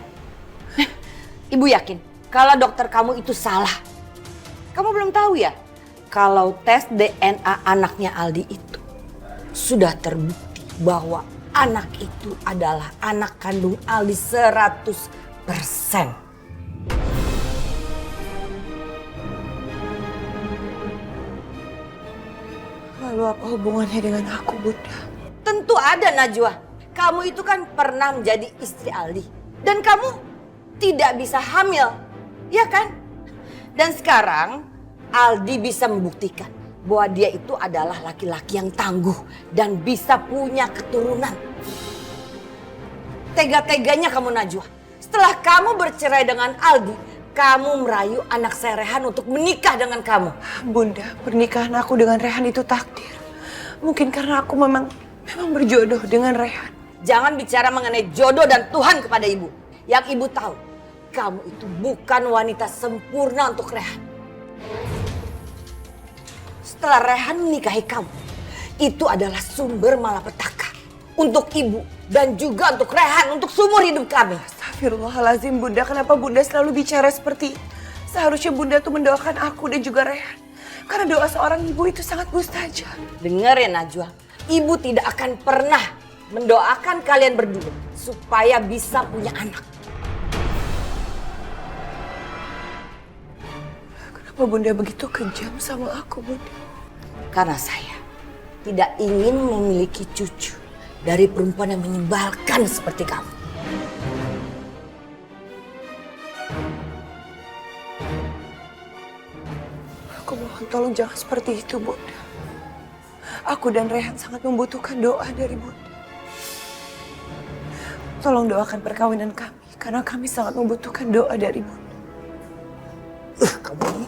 Ibu yakin kalau dokter kamu itu salah. Kamu belum tahu ya, kalau tes DNA anaknya Aldi itu sudah terbukti bahwa anak itu adalah anak kandung Aldi 100%. Lalu apa hubungannya dengan aku, Bunda? Tentu ada, Najwa. Kamu itu kan pernah menjadi istri Aldi. Dan kamu tidak bisa hamil, ya kan? Dan sekarang Aldi bisa membuktikan bahwa dia itu adalah laki-laki yang tangguh dan bisa punya keturunan. Tega-teganya kamu, Najwa. Setelah kamu bercerai dengan Aldi, kamu merayu anak saya Rehan untuk menikah dengan kamu. Bunda, pernikahan aku dengan Rehan itu takdir. Mungkin karena aku memang berjodoh dengan Rehan. Jangan bicara mengenai jodoh dan Tuhan kepada ibu. Yang ibu tahu, kamu itu bukan wanita sempurna untuk Rehan. Setelah Rehan menikahi kamu, itu adalah sumber malapetaka untuk ibu dan juga untuk Rehan, untuk seumur hidup kami. Astagfirullahaladzim, Bunda. Kenapa Bunda selalu bicara seperti itu? Seharusnya Bunda tuh mendoakan aku dan juga Rehan. Karena doa seorang ibu itu sangat mustajab. Dengar ya, Najwa. Ibu tidak akan pernah mendoakan kalian berdua supaya bisa punya anak. Kenapa Bunda begitu kejam sama aku, Bunda? Karena saya tidak ingin memiliki cucu dari perempuan yang menyebalkan seperti kamu. Aku mohon tolong jangan seperti itu, Bunda. Aku dan Rehan sangat membutuhkan doa dari Bunda. Tolong doakan perkawinan kami, karena kami sangat membutuhkan doa dari Bunda. Kamu ini.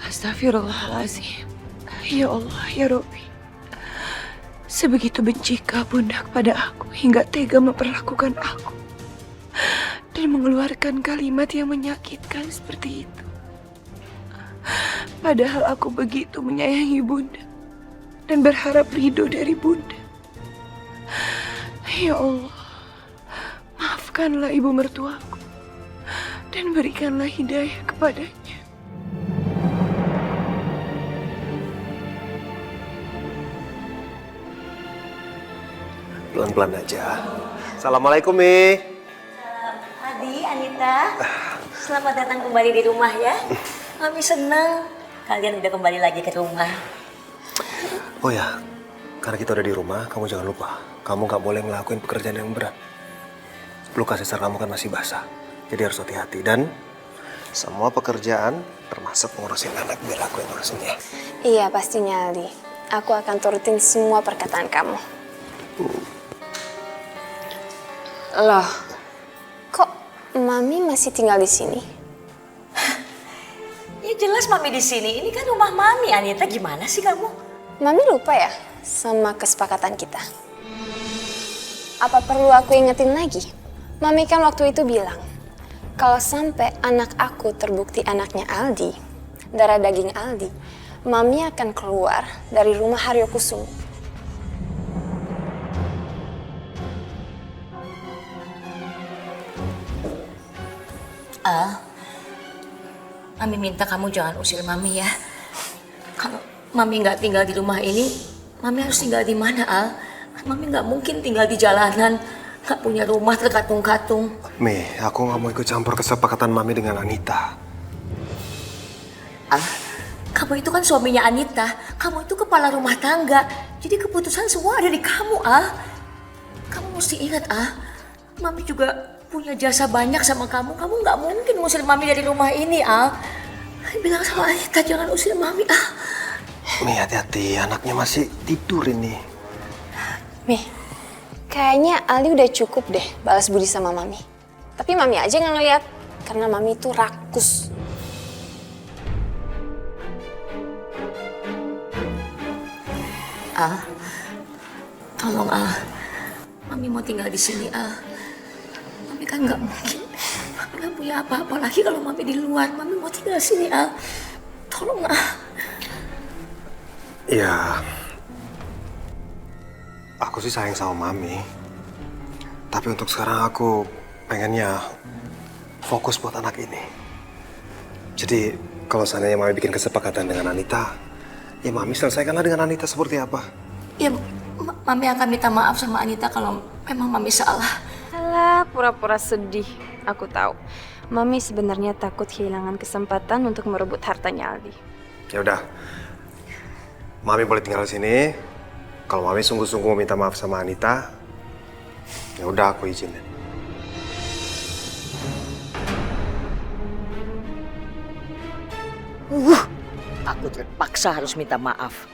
Astagfirullahaladzim. Ya Allah, ya Rabbi. Sebegitu bencikah Bunda kepada aku hingga tega memperlakukan aku dan mengeluarkan kalimat yang menyakitkan seperti itu. Padahal aku begitu menyayangi Bunda dan berharap ridho dari Bunda. Ya Allah, maafkanlah ibu mertuaku dan berikanlah hidayah kepadanya. Pelan-pelan aja. Assalamualaikum, Mi. Adi, Anita, selamat datang kembali di rumah ya. Kami senang kalian udah kembali lagi ke rumah. Oh ya, karena kita udah di rumah, kamu jangan lupa. Kamu nggak boleh ngelakuin pekerjaan yang berat. Luka sesar kamu kan masih basah. Jadi harus hati-hati. Dan semua pekerjaan, termasuk ngurusin anak, biar aku yang ngurusin ya. Iya, pastinya Aldi. Aku akan turutin semua perkataan kamu. Loh, kok Mami masih tinggal di sini? Ya jelas Mami di sini. Ini kan rumah Mami, Anita. Gimana sih kamu? Mami lupa ya sama kesepakatan kita? Apa perlu aku ingetin lagi? Mami kan waktu itu bilang, kalau sampai anak aku terbukti anaknya Aldi, darah daging Aldi, Mami akan keluar dari rumah Haryokusumo. Mami minta kamu jangan usir Mami ya. Kalau Mami nggak tinggal di rumah ini, Mami harus tinggal di mana, Al? Mami nggak mungkin tinggal di jalanan, nggak punya rumah terkatung-katung. Mi, aku nggak mau ikut campur kesepakatan Mami dengan Anita. Al, kamu itu kan suaminya Anita, kamu itu kepala rumah tangga. Jadi keputusan semua ada di kamu, Al. Kamu mesti ingat, Al. Mami juga punya jasa banyak sama kamu. Kamu nggak mungkin ngusir Mami dari rumah ini, Al. Bilang sama Anita jangan usir Mami, Al. Mi, hati-hati. Anaknya masih tidur ini. Mi, kayaknya Aldi udah cukup deh balas budi sama Mami. Tapi Mami aja nggak ngeliat, karena Mami itu rakus. Al, tolong Al. Mami mau tinggal di sini, Al. Mami kan nggak mungkin. Mami nggak punya apa-apa lagi kalau Mami di luar. Mami mau tinggal di sini, Al. Tolong, Al. Ya, aku sih sayang sama Mami. Tapi untuk sekarang aku pengennya fokus buat anak ini. Jadi kalau seandainya Mami bikin kesepakatan dengan Anita, ya Mami selesaikanlah dengan Anita seperti apa. Ya, Mami akan minta maaf sama Anita kalau memang Mami salah. Alah, pura-pura sedih. Aku tahu. Mami sebenarnya takut kehilangan kesempatan untuk merebut hartanya Aldi. Ya udah, Mami boleh tinggal di sini. Kalau Mami sungguh-sungguh minta maaf sama Anita, ya udah aku izinin. Aku terpaksa harus minta maaf.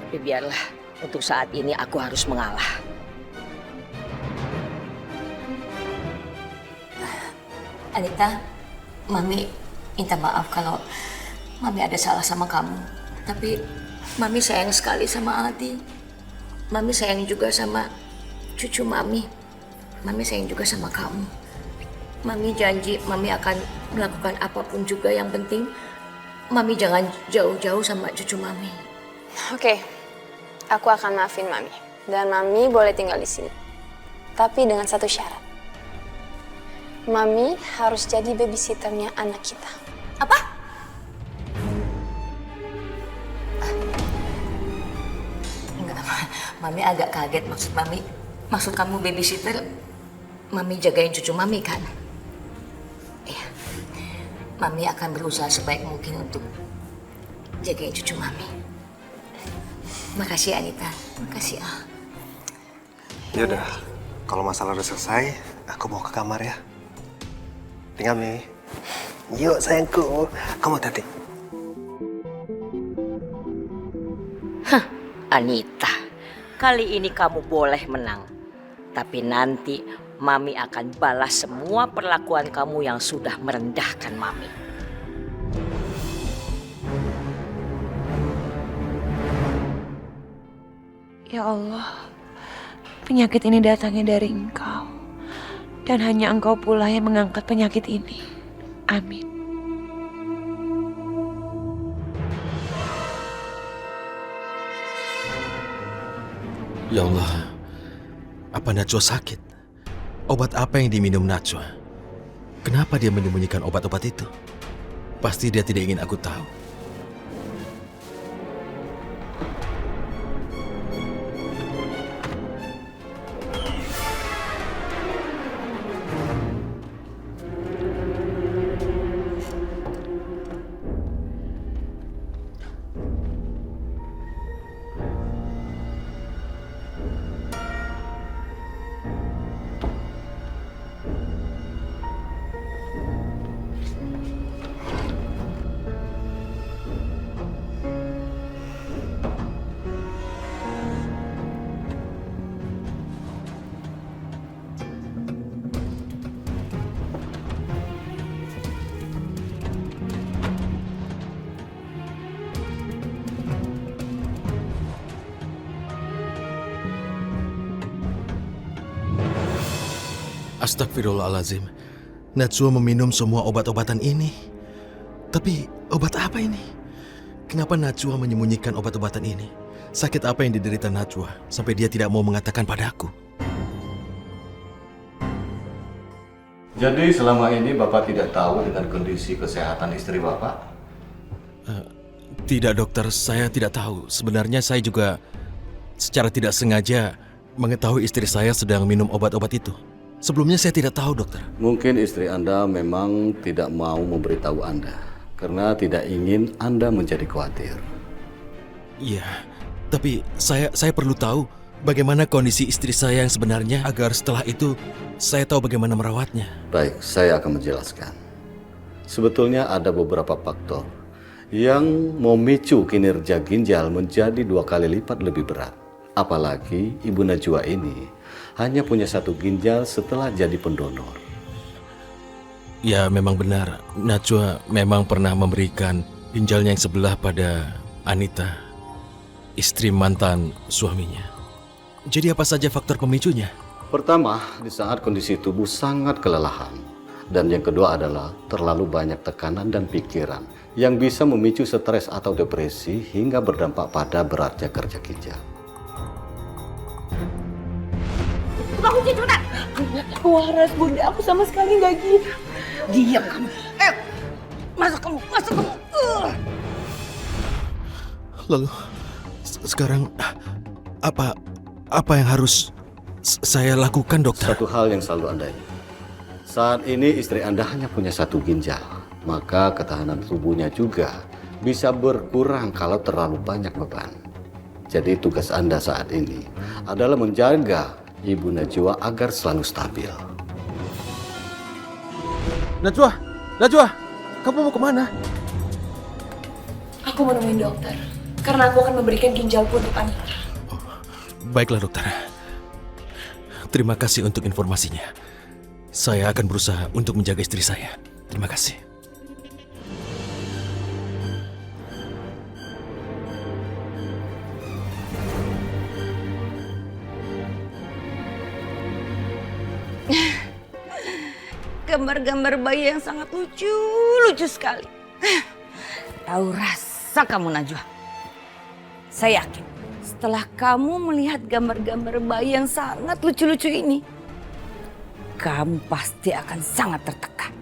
Tapi biarlah, untuk saat ini aku harus mengalah. Anita, Mami minta maaf kalau Mami ada salah sama kamu. Tapi Mami sayang sekali sama Aldi. Mami sayang juga sama cucu Mami. Mami sayang juga sama kamu. Mami janji Mami akan melakukan apapun juga, yang penting Mami jangan jauh-jauh sama cucu Mami. Oke, aku akan maafin Mami. Dan Mami boleh tinggal di sini. Tapi dengan satu syarat. Mami harus jadi babysitternya anak kita. Apa? Enggak, Mami agak kaget. Maksud kamu babysitter, Mami jagain cucu Mami kan? Iya. Mami akan berusaha sebaik mungkin untuk jagain cucu Mami. Makasih Anita. Makasih Al. Yaudah, kalau masalah udah selesai, aku mau ke kamar ya. Tinggal Mi. Yuk sayangku, kamu hati-hati. Anita, kali ini kamu boleh menang. Tapi nanti Mami akan balas semua perlakuan kamu yang sudah merendahkan Mami. Ya Allah, penyakit ini datangnya dari Engkau. Dan hanya Engkau pula yang mengangkat penyakit ini. Amin. Ya Allah, apa Najwa sakit? Obat apa yang diminum Najwa? Kenapa dia menyembunyikan obat-obat itu? Pasti dia tidak ingin aku tahu. Astagfirullahaladzim, Najwa meminum semua obat-obatan ini. Tapi obat apa ini? Kenapa Najwa menyembunyikan obat-obatan ini? Sakit apa yang diderita Najwa sampai dia tidak mau mengatakan padaku? Jadi selama ini Bapak tidak tahu dengan kondisi kesehatan istri Bapak? Tidak dokter, saya tidak tahu. Sebenarnya saya juga secara tidak sengaja mengetahui istri saya sedang minum obat-obat itu. Sebelumnya saya tidak tahu, dokter. Mungkin istri Anda memang tidak mau memberitahu Anda karena tidak ingin Anda menjadi khawatir. Iya, tapi saya perlu tahu bagaimana kondisi istri saya yang sebenarnya agar setelah itu saya tahu bagaimana merawatnya. Baik, saya akan menjelaskan. Sebetulnya ada beberapa faktor yang memicu kinerja ginjal menjadi 2 kali lipat lebih berat. Apalagi Ibu Najwa ini hanya punya 1 ginjal setelah jadi pendonor. Ya, memang benar. Najwa memang pernah memberikan ginjalnya yang sebelah pada Anita, istri mantan suaminya. Jadi apa saja faktor pemicunya? Pertama, di saat kondisi tubuh sangat kelelahan. Dan yang kedua adalah terlalu banyak tekanan dan pikiran yang bisa memicu stres atau depresi hingga berdampak pada beratnya kerja ginjal. Bangun sih, cepetan. Waras Bunda, aku sama sekali nggak gitu. Diam kamu. Masuk kamu. Lalu sekarang apa yang harus saya lakukan, dokter? Satu hal yang selalu Anda ingat. Saat ini istri Anda hanya punya 1 ginjal, maka ketahanan tubuhnya juga bisa berkurang kalau terlalu banyak beban. Jadi tugas Anda saat ini adalah menjaga Ibu Najwa agar selalu stabil. Najwa, kamu mau kemana? Aku mau nemuin dokter. Karena aku akan memberikan ginjalku untuk Anita. Baiklah, dokter. Terima kasih untuk informasinya. Saya akan berusaha untuk menjaga istri saya. Terima kasih. Gambar-gambar bayi yang sangat lucu sekali. Tahu rasa kamu, Najwa. Saya yakin setelah kamu melihat gambar-gambar bayi yang sangat lucu-lucu ini, kamu pasti akan sangat tertekan.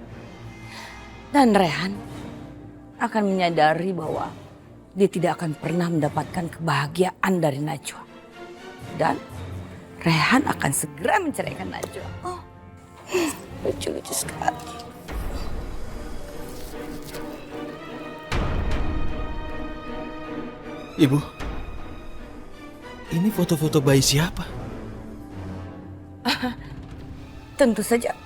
Dan Rehan akan menyadari bahwa dia tidak akan pernah mendapatkan kebahagiaan dari Najwa. Dan Rehan akan segera menceraikan Najwa. Oh, lucu-lucu sekali. Ibu, ini foto-foto bayi siapa? Tentu saja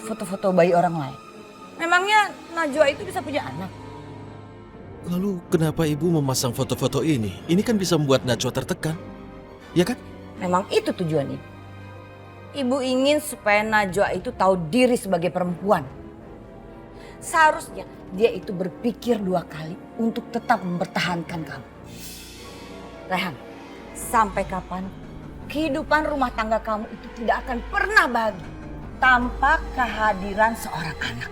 foto-foto bayi orang lain. Memangnya Najwa itu bisa punya anak? Lalu kenapa ibu memasang foto-foto ini? Ini kan bisa membuat Najwa tertekan, ya kan? Memang itu tujuan ibu. Ibu ingin supaya Najwa itu tahu diri sebagai perempuan. Seharusnya dia itu berpikir 2 kali untuk tetap mempertahankan kamu. Rehan, sampai kapan kehidupan rumah tangga kamu itu tidak akan pernah bahagia tanpa kehadiran seorang anak?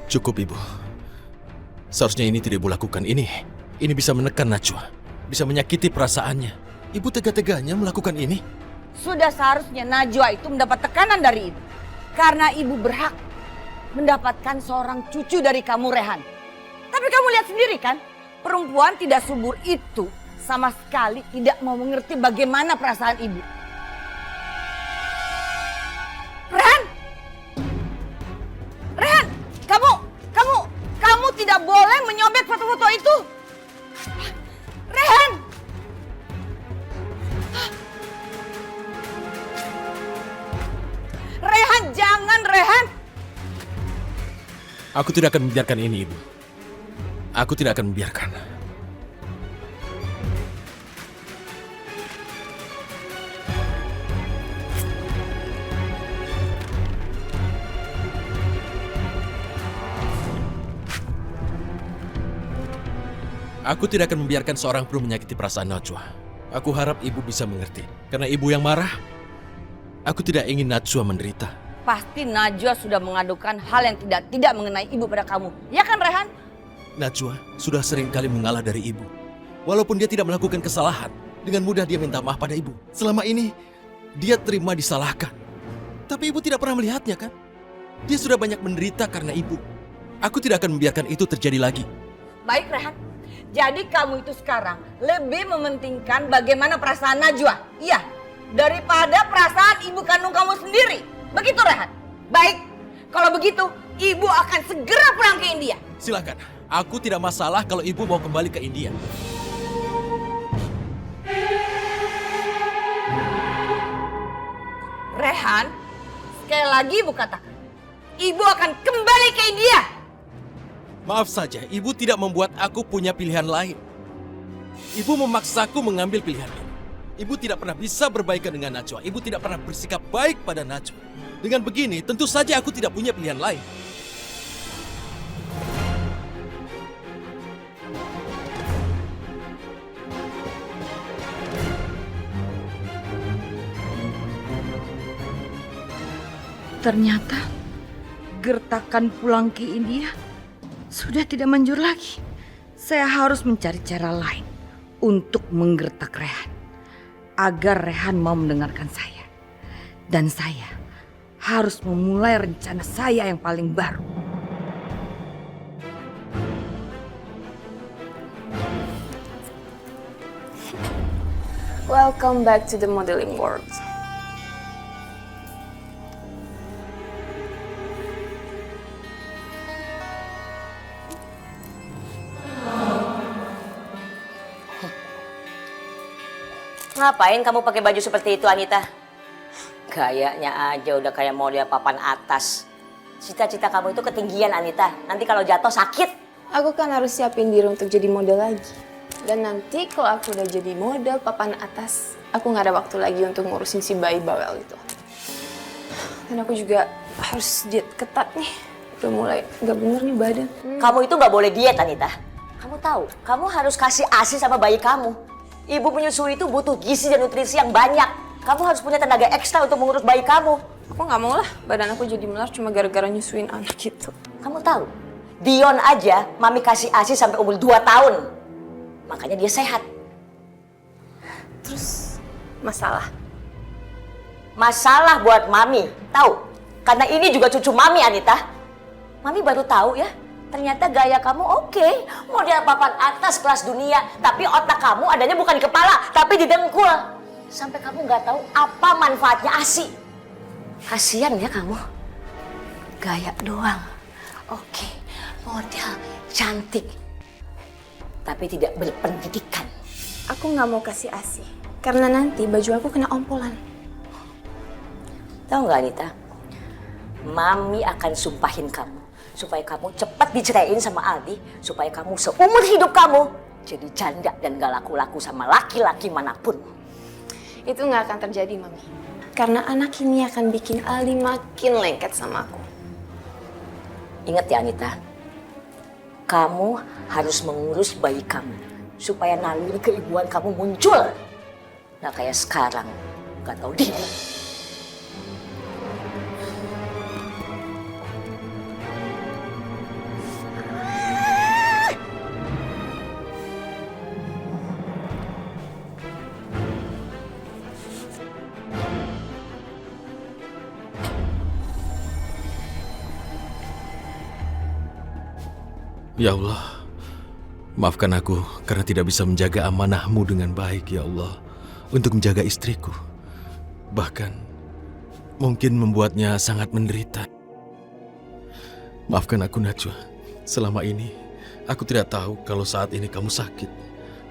Cukup, Ibu. Seharusnya ini tidak Ibu lakukan. Ini bisa menekan Najwa, bisa menyakiti perasaannya. Ibu tega-teganya melakukan ini. Sudah seharusnya Najwa itu mendapat tekanan dari ibu. Karena ibu berhak mendapatkan seorang cucu dari kamu, Rehan. Tapi kamu lihat sendiri kan, perempuan tidak subur itu sama sekali tidak mau mengerti bagaimana perasaan ibu. Rehan! Rehan! Kamu tidak boleh menyobek foto-foto itu! Rehan! Rehan, jangan, Rehan! Aku tidak akan membiarkan ini, Ibu. Aku tidak akan membiarkan. Aku tidak akan membiarkan seorang pun menyakiti perasaan Najwa. Aku harap Ibu bisa mengerti. Karena Ibu yang marah, aku tidak ingin Najwa menderita. Pasti Najwa sudah mengadukan hal yang tidak mengenai ibu pada kamu. Ya kan, Rehan? Najwa sudah sering kali mengalah dari Ibu. Walaupun dia tidak melakukan kesalahan, dengan mudah dia minta maaf pada Ibu. Selama ini, dia terima disalahkan. Tapi Ibu tidak pernah melihatnya, kan? Dia sudah banyak menderita karena Ibu. Aku tidak akan membiarkan itu terjadi lagi. Baik, Rehan. Jadi kamu itu sekarang lebih mementingkan bagaimana perasaan Najwa. Iya, daripada perasaan ibu kandung kamu sendiri. Begitu, Rehan? Baik, kalau begitu ibu akan segera pulang ke India. Silakan, aku tidak masalah kalau Ibu mau kembali ke India. Rehan, sekali lagi ibu katakan, ibu akan kembali ke India. Maaf saja, Ibu tidak membuat aku punya pilihan lain. Ibu memaksaku mengambil pilihan ini. Ibu tidak pernah bisa berbaikan dengan Najwa. Ibu tidak pernah bersikap baik pada Najwa. Dengan begini, tentu saja aku tidak punya pilihan lain. Ternyata gertakan pulang ke India sudah tidak manjur lagi. Saya harus mencari cara lain untuk menggertak Rehan. Agar Rehan mau mendengarkan saya. Dan saya harus memulai rencana saya yang paling baru. Welcome back to the modeling world. Ngapain kamu pakai baju seperti itu, Anita? Gayanya aja udah kayak model papan atas. Cita-cita kamu itu ketinggian, Anita. Nanti kalau jatuh sakit. Aku kan harus siapin diri untuk jadi model lagi. Dan nanti kalau aku udah jadi model papan atas, aku nggak ada waktu lagi untuk ngurusin si bayi bawel itu. Dan aku juga harus diet ketat nih. Udah mulai nggak bener nih badan. Kamu itu nggak boleh diet, Anita. Kamu tahu, kamu harus kasih ASI sama bayi kamu. Ibu menyusui itu butuh gizi dan nutrisi yang banyak. Kamu harus punya tenaga ekstra untuk mengurus bayi kamu. Aku nggak mau lah, badan aku jadi melar cuma gara-gara nyusuin anak itu. Kamu tahu, Dion aja mami kasih ASI sampai umur 2 tahun. Makanya dia sehat. Terus, masalah? Masalah buat mami, tahu? Karena ini juga cucu mami, Anita. Mami baru tahu ya, ternyata gaya kamu oke. Model papan atas kelas dunia. Tapi otak kamu adanya bukan di kepala, tapi di dengkul. Sampai kamu nggak tahu apa manfaatnya ASI. Kasian ya kamu. Gaya doang. Oke, model cantik. Tapi tidak berpendidikan. Aku nggak mau kasih ASI. Karena nanti baju aku kena ompolan. Tahu nggak, Anita? Mami akan sumpahin kamu. Supaya kamu cepat diceraiin sama Aldi. Supaya kamu seumur hidup kamu jadi janda dan gak laku-laku sama laki-laki manapun. Itu nggak akan terjadi, Mami. Karena anak ini akan bikin Aldi makin lengket sama aku. Ingat ya, Anita. Kamu harus mengurus bayi kamu. supaya naluri keibuan kamu muncul. Nah kayak sekarang, gak tahu diri. Ya Allah, maafkan aku karena tidak bisa menjaga amanahmu dengan baik, ya Allah, untuk menjaga istriku. Bahkan, mungkin membuatnya sangat menderita. Maafkan aku, Najwa. Selama ini, aku tidak tahu kalau saat ini kamu sakit.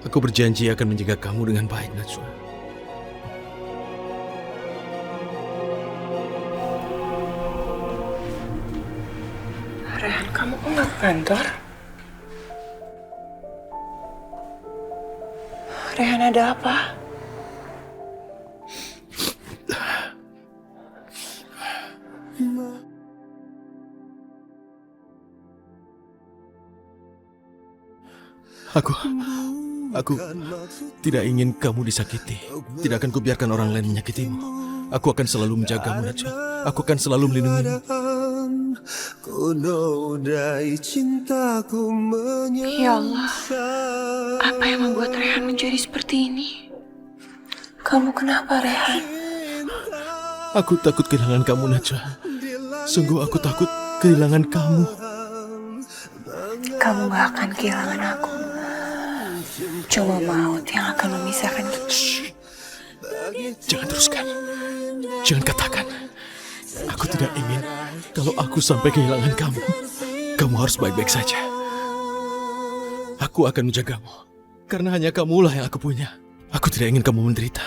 Aku berjanji akan menjaga kamu dengan baik, Najwa. Rehan, kamu kok nggak ke kantor? Rehan, ada apa? Aku tidak ingin kamu disakiti. Tidak akan kubiarkan orang lain menyakitimu. Aku akan selalu menjagamu, Najwa. Aku akan selalu melindungimu. Ya Allah, apa yang membuat Rehan menjadi seperti ini? Kamu kenapa, Rehan? Aku takut kehilangan kamu, Najwa. Sungguh aku takut kehilangan kamu. Kamu gak akan kehilangan aku. Cuma maut yang akan memisahkan kita. Jangan teruskan. Jangan katakan. Aku tidak ingin kalau aku sampai kehilangan kamu. Kamu harus baik-baik saja. Aku akan menjagamu. Karena hanya kamulah yang aku punya. Aku tidak ingin kamu menderita.